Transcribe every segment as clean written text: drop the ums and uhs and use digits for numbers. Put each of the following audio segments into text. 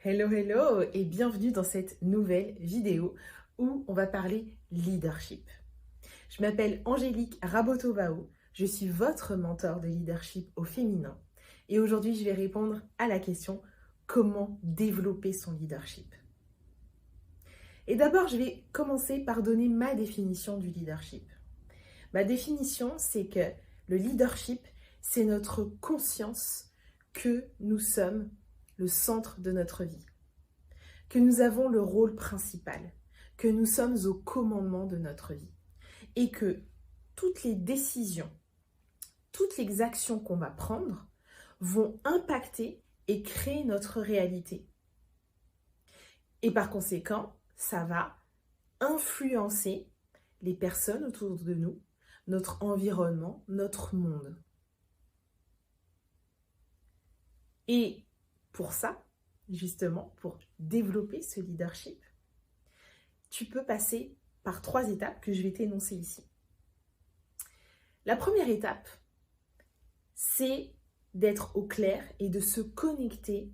Hello, hello et bienvenue dans cette nouvelle vidéo où on va parler leadership. Je m'appelle Angélique Rabotovao, je suis votre mentor de leadership au féminin et aujourd'hui je vais répondre à la question comment développer son leadership. Et d'abord je vais commencer par donner ma définition du leadership. Ma définition c'est que le leadership c'est notre conscience que nous sommes le centre de notre vie, que nous avons le rôle principal, que nous sommes au commandement de notre vie et que toutes les décisions, toutes les actions qu'on va prendre vont impacter et créer notre réalité. Et par conséquent, ça va influencer les personnes autour de nous, notre environnement, notre monde. Et pour ça, justement, pour développer ce leadership, tu peux passer par 3 étapes que je vais t'énoncer ici. La première étape, c'est d'être au clair et de se connecter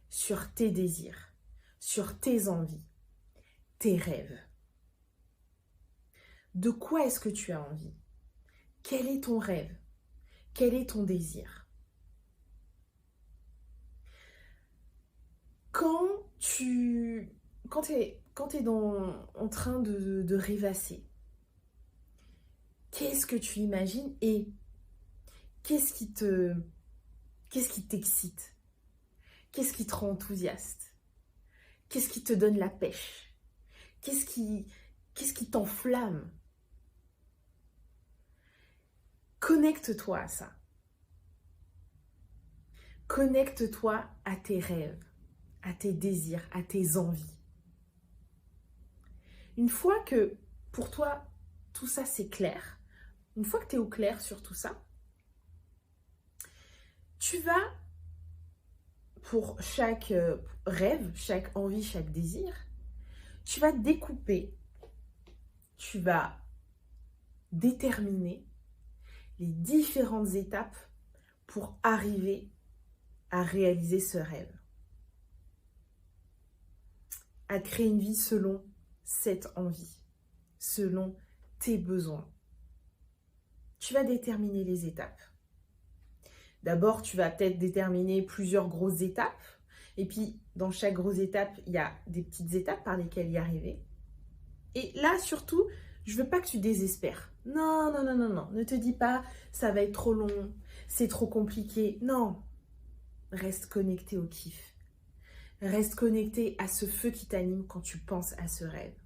sur tes désirs, sur tes envies, tes rêves. De quoi est-ce que tu as envie? Quel est ton rêve? Quel est ton désir? Quand tu es en train de rêvasser, qu'est-ce que tu imagines et qu'est-ce qui t'excite? Qu'est-ce qui te rend enthousiaste? Qu'est-ce qui te donne la pêche? Qu'est-ce qui t'enflamme? Connecte-toi à ça. Connecte-toi à tes rêves, à tes désirs, à tes envies. Une fois que pour toi tout ça c'est clair, une fois que tu es au clair sur tout ça, tu vas, pour chaque rêve, chaque envie, chaque désir, tu vas découper, tu vas déterminer les différentes étapes pour arriver à réaliser ce rêve, à créer une vie selon cette envie, selon tes besoins. Tu vas déterminer les étapes. D'abord, tu vas peut-être déterminer plusieurs grosses étapes. Et puis, dans chaque grosse étape, il y a des petites étapes par lesquelles y arriver. Et là, surtout, je veux pas que tu désespères. Non, non, non, non, non. Ne te dis pas, ça va être trop long, c'est trop compliqué. Non. Reste connecté au kiff. Reste connecté à ce feu qui t'anime quand tu penses à ce rêve.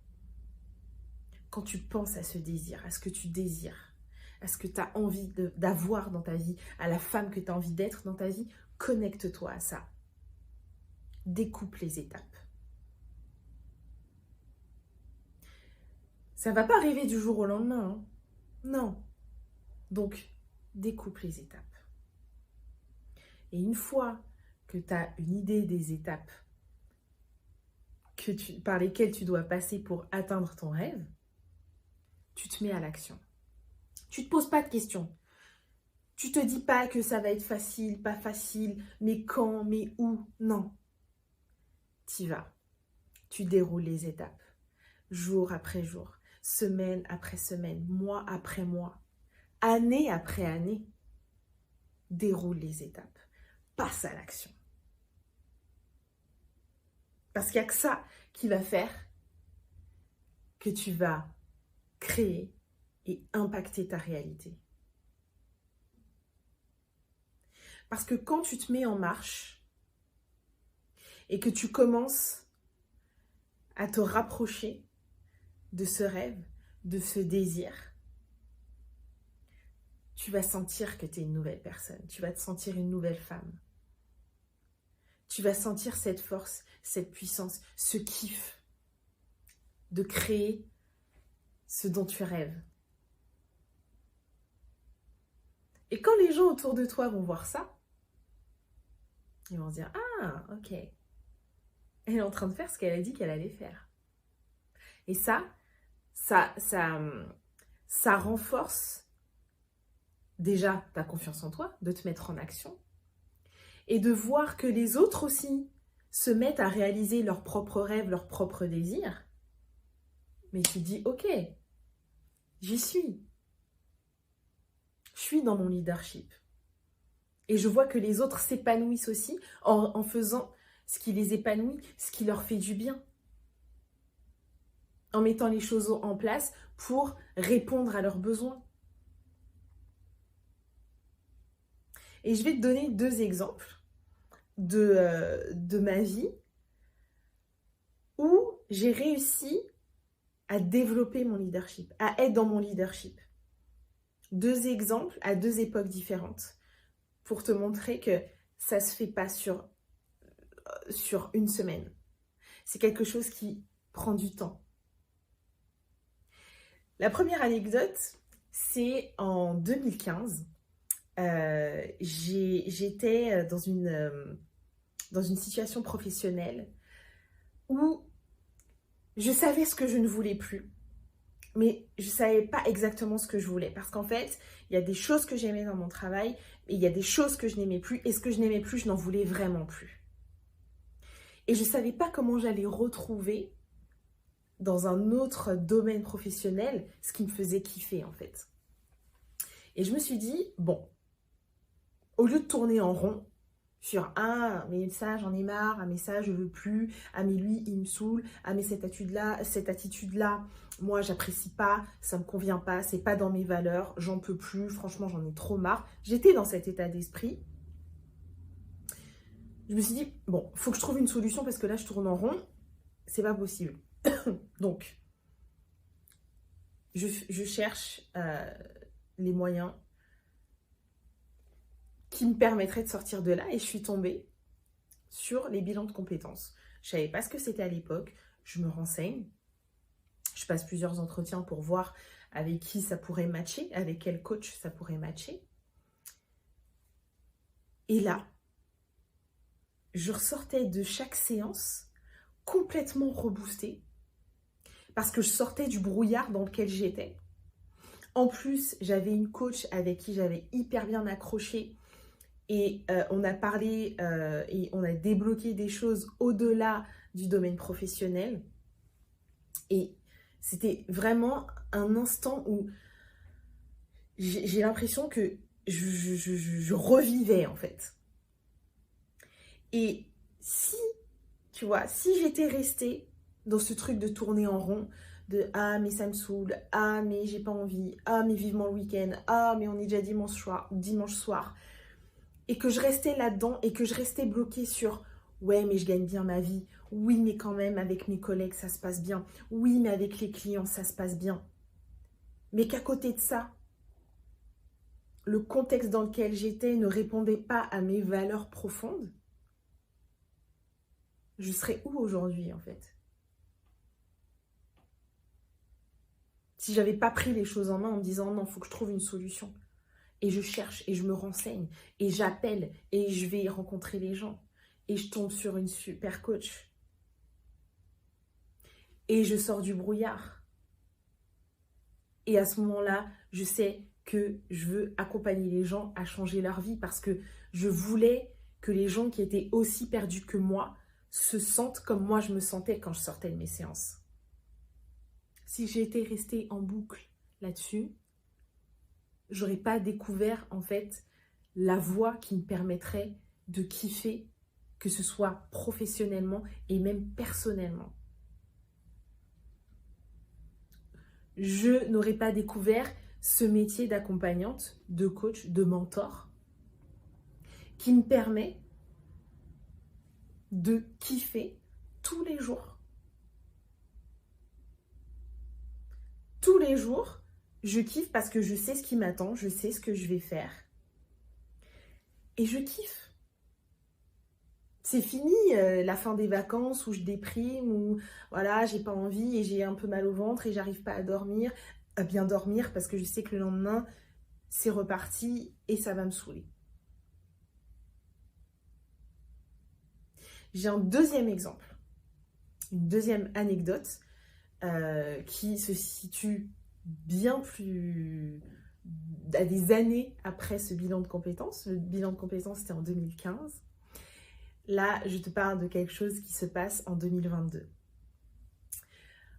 Quand tu penses à ce désir, à ce que tu désires, à ce que tu as envie d'avoir dans ta vie, à la femme que tu as envie d'être dans ta vie, connecte-toi à ça. Découpe les étapes. Ça ne va pas arriver du jour au lendemain, hein. Non. Donc, découpe les étapes. Et une fois que tu as une idée des étapes par lesquelles tu dois passer pour atteindre ton rêve, tu te mets à l'action. Tu ne te poses pas de questions. Tu ne te dis pas que ça va être facile, pas facile, mais quand, mais où. Non. Tu y vas. Tu déroules les étapes. Jour après jour, semaine après semaine, mois après mois, année après année. Déroule les étapes. Passe à l'action. Parce qu'il n'y a que ça qui va faire que tu vas créer et impacter ta réalité. Parce que quand tu te mets en marche et que tu commences à te rapprocher de ce rêve, de ce désir, tu vas sentir que tu es une nouvelle personne. Tu vas te sentir une nouvelle femme. Tu vas sentir cette force, cette puissance, ce kiff de créer ce dont tu rêves. Et quand les gens autour de toi vont voir ça, ils vont se dire « Ah, ok, elle est en train de faire ce qu'elle a dit qu'elle allait faire. » Et ça renforce déjà ta confiance en toi, de te mettre en action et de voir que les autres aussi se mettent à réaliser leurs propres rêves, leurs propres désirs, mais tu dis, ok, j'y suis. Je suis dans mon leadership. Et je vois que les autres s'épanouissent aussi en faisant ce qui les épanouit, ce qui leur fait du bien. En mettant les choses en place pour répondre à leurs besoins. Et je vais te donner 2 exemples de ma vie où j'ai réussi à développer mon leadership, à être dans mon leadership. 2 exemples à 2 époques différentes pour te montrer que ça ne se fait pas sur une semaine. C'est quelque chose qui prend du temps. La première anecdote, c'est en 2015. J'étais dans une situation professionnelle où je savais ce que je ne voulais plus, mais je ne savais pas exactement ce que je voulais. Parce qu'en fait, il y a des choses que j'aimais dans mon travail, et il y a des choses que je n'aimais plus, et ce que je n'aimais plus, je n'en voulais vraiment plus. Et je ne savais pas comment j'allais retrouver dans un autre domaine professionnel ce qui me faisait kiffer en fait. Et je me suis dit, bon, au lieu de tourner en rond sur « Ah, mais ça, j'en ai marre. Ah, mais ça, je veux plus. Ah, mais lui, il me saoule. Ah, mais cette attitude-là, moi, j'apprécie pas. Ça me convient pas. C'est pas dans mes valeurs. J'en peux plus. Franchement, j'en ai trop marre. » J'étais dans cet état d'esprit. Je me suis dit, bon, faut que je trouve une solution parce que là, je tourne en rond. C'est pas possible. Donc, je cherche les moyens qui me permettrait de sortir de là et je suis tombée sur les bilans de compétences. Je ne savais pas ce que c'était à l'époque, je me renseigne, je passe plusieurs entretiens pour voir avec qui ça pourrait matcher, avec quel coach ça pourrait matcher. Et là, je ressortais de chaque séance complètement reboostée parce que je sortais du brouillard dans lequel j'étais. En plus, j'avais une coach avec qui j'avais hyper bien accroché. Et on a parlé et on a débloqué des choses au-delà du domaine professionnel. Et c'était vraiment un instant où j'ai l'impression que je revivais en fait. Et si, tu vois, si j'étais restée dans ce truc de tourner en rond, de « Ah, mais ça me saoule. Ah, mais j'ai pas envie. Ah, mais vivement le week-end. Ah, mais on est déjà dimanche soir. » Et que je restais là-dedans et que je restais bloquée sur « Ouais, mais je gagne bien ma vie. Oui, mais quand même, avec mes collègues, ça se passe bien. Oui, mais avec les clients, ça se passe bien. » Mais qu'à côté de ça, le contexte dans lequel j'étais ne répondait pas à mes valeurs profondes. Je serais où aujourd'hui, en fait? Si j'avais pas pris les choses en main en me disant « Non, il faut que je trouve une solution. » Et je cherche, et je me renseigne, et j'appelle, et je vais rencontrer les gens. Et je tombe sur une super coach. Et je sors du brouillard. Et à ce moment-là, je sais que je veux accompagner les gens à changer leur vie parce que je voulais que les gens qui étaient aussi perdus que moi se sentent comme moi je me sentais quand je sortais de mes séances. Si j'étais restée en boucle là-dessus, j'aurais pas découvert en fait la voie qui me permettrait de kiffer, que ce soit professionnellement et même personnellement. Je n'aurais pas découvert ce métier d'accompagnante, de coach, de mentor qui me permet de kiffer tous les jours. Tous les jours, je kiffe parce que je sais ce qui m'attend, je sais ce que je vais faire. Et je kiffe. C'est fini la fin des vacances où je déprime, où voilà, j'ai pas envie et j'ai un peu mal au ventre et j'arrive pas à bien dormir parce que je sais que le lendemain, c'est reparti et ça va me saouler. J'ai un deuxième exemple, une deuxième anecdote qui se situe bien plus à des années après ce bilan de compétences. Le bilan de compétences, c'était en 2015. Là, je te parle de quelque chose qui se passe en 2022.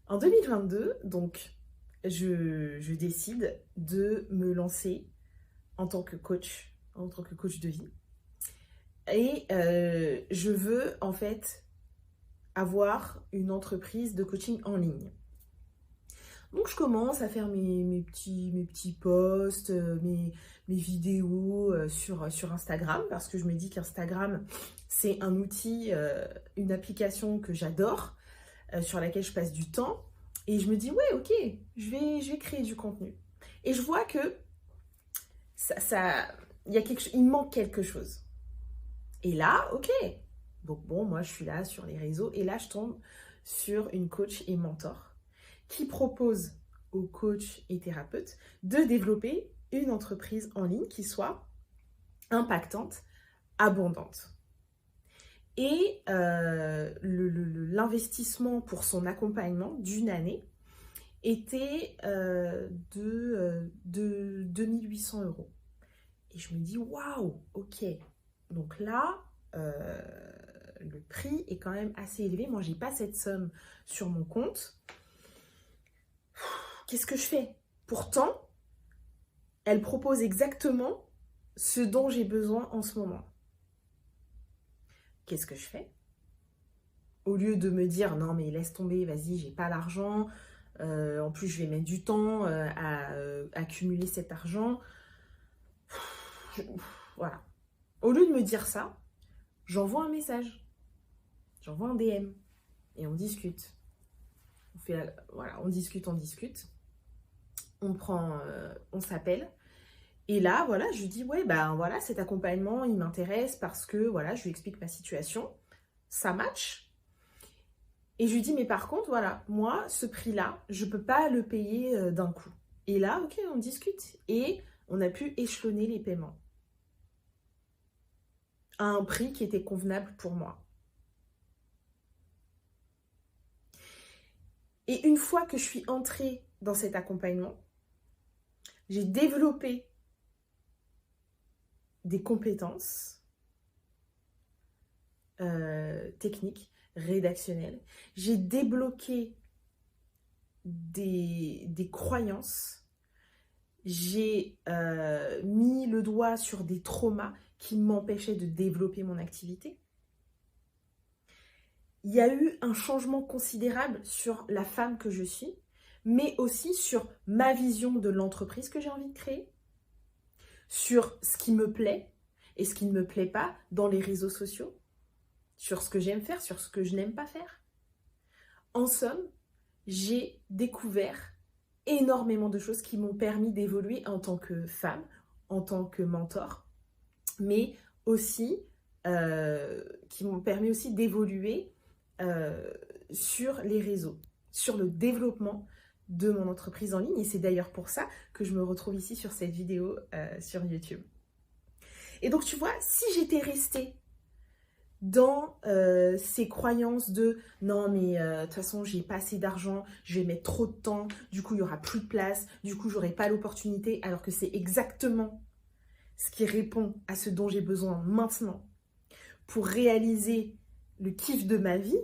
En 2022, donc, je décide de me lancer en tant que coach de vie. Et je veux en fait avoir une entreprise de coaching en ligne. Donc je commence à faire mes petits posts, mes vidéos sur Instagram, parce que je me dis qu'Instagram, c'est un outil, une application que j'adore, sur laquelle je passe du temps. Et je me dis, ouais, ok, je vais créer du contenu. Et je vois que il me manque quelque chose. Et là, ok. Donc bon, moi je suis là sur les réseaux et là je tombe sur une coach et mentor qui propose aux coachs et thérapeutes de développer une entreprise en ligne qui soit impactante, abondante. Et l'investissement pour son accompagnement d'une année était de 2800 €. Et je me dis, waouh, ok. Donc là, le prix est quand même assez élevé. Moi, je n'ai pas cette somme sur mon compte. Qu'est-ce que je fais? Pourtant, elle propose exactement ce dont j'ai besoin en ce moment. Qu'est-ce que je fais? Au lieu de me dire, non mais laisse tomber, vas-y, j'ai pas l'argent. En plus, je vais mettre du temps à accumuler cet argent. Voilà. Au lieu de me dire ça, j'envoie un message. J'envoie un DM. Et on discute. Voilà, on discute. On s'appelle. Et là, voilà, je lui dis, ouais, ben voilà, cet accompagnement, il m'intéresse parce que, voilà, je lui explique ma situation. Ça match. Et je lui dis, mais par contre, voilà, moi, ce prix-là, je ne peux pas le payer d'un coup. Et là, ok, on discute. Et on a pu échelonner les paiements à un prix qui était convenable pour moi. Et une fois que je suis entrée dans cet accompagnement, j'ai développé des compétences techniques, rédactionnelles. J'ai débloqué des croyances. J'ai mis le doigt sur des traumas qui m'empêchaient de développer mon activité. Il y a eu un changement considérable sur la femme que je suis, mais aussi sur ma vision de l'entreprise que j'ai envie de créer, sur ce qui me plaît et ce qui ne me plaît pas dans les réseaux sociaux, sur ce que j'aime faire, sur ce que je n'aime pas faire. En somme, j'ai découvert énormément de choses qui m'ont permis d'évoluer en tant que femme, en tant que mentor, mais aussi qui m'ont permis aussi d'évoluer sur les réseaux, sur le développement de mon entreprise en ligne. Et c'est d'ailleurs pour ça que je me retrouve ici sur cette vidéo sur YouTube. Et donc, tu vois, si j'étais restée dans ces croyances de non mais de toute façon j'ai pas assez d'argent, je vais mettre trop de temps, du coup il y aura plus de place, du coup j'aurai pas l'opportunité, alors que c'est exactement ce qui répond à ce dont j'ai besoin maintenant pour réaliser le kiff de ma vie,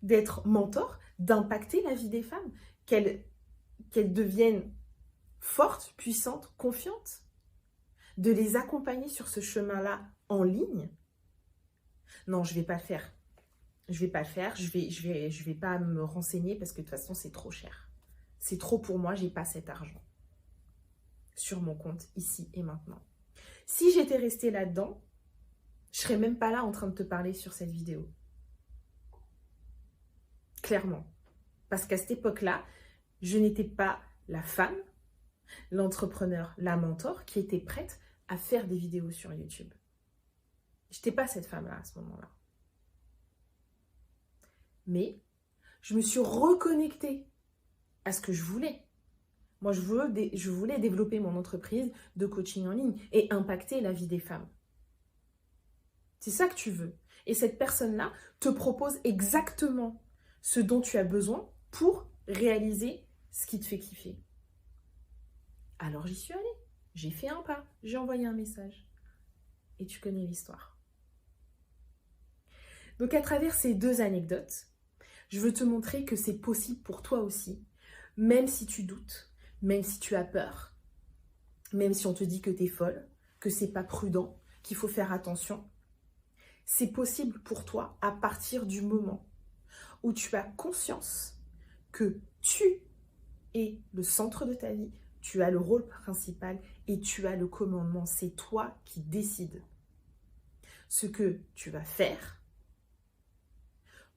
d'être mentor, d'impacter la vie des femmes, qu'elles deviennent fortes, puissantes, confiantes, de les accompagner sur ce chemin-là en ligne. Non, je vais pas le faire. Je vais pas le faire. Je vais pas me renseigner parce que de toute façon, c'est trop cher. C'est trop pour moi, j'ai pas cet argent sur mon compte ici et maintenant. Si j'étais restée là-dedans, je serais même pas là en train de te parler sur cette vidéo. Clairement. Parce qu'à cette époque-là, je n'étais pas la femme, l'entrepreneur, la mentor qui était prête à faire des vidéos sur YouTube. Je n'étais pas cette femme-là à ce moment-là. Mais je me suis reconnectée à ce que je voulais. Moi, je voulais développer mon entreprise de coaching en ligne et impacter la vie des femmes. C'est ça que tu veux. Et cette personne-là te propose exactement ce dont tu as besoin pour réaliser ce qui te fait kiffer. Alors j'y suis allée. J'ai fait un pas. J'ai envoyé un message. Et tu connais l'histoire. Donc à travers ces 2 anecdotes, je veux te montrer que c'est possible pour toi aussi, même si tu doutes, même si tu as peur, même si on te dit que tu es folle, que c'est pas prudent, qu'il faut faire attention. C'est possible pour toi à partir du moment où tu as conscience que tu es le centre de ta vie, tu as le rôle principal et tu as le commandement. C'est toi qui décides ce que tu vas faire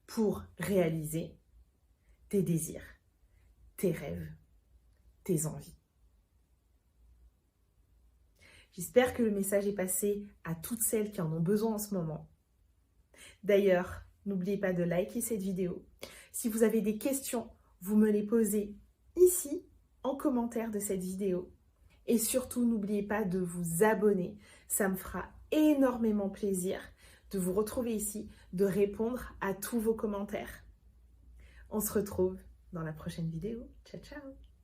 pour réaliser tes désirs, tes rêves, tes envies. J'espère que le message est passé à toutes celles qui en ont besoin en ce moment. D'ailleurs, n'oubliez pas de liker cette vidéo. Si vous avez des questions, vous me les posez ici en commentaire de cette vidéo. Et surtout, n'oubliez pas de vous abonner. Ça me fera énormément plaisir de vous retrouver ici, de répondre à tous vos commentaires. On se retrouve dans la prochaine vidéo. Ciao, ciao!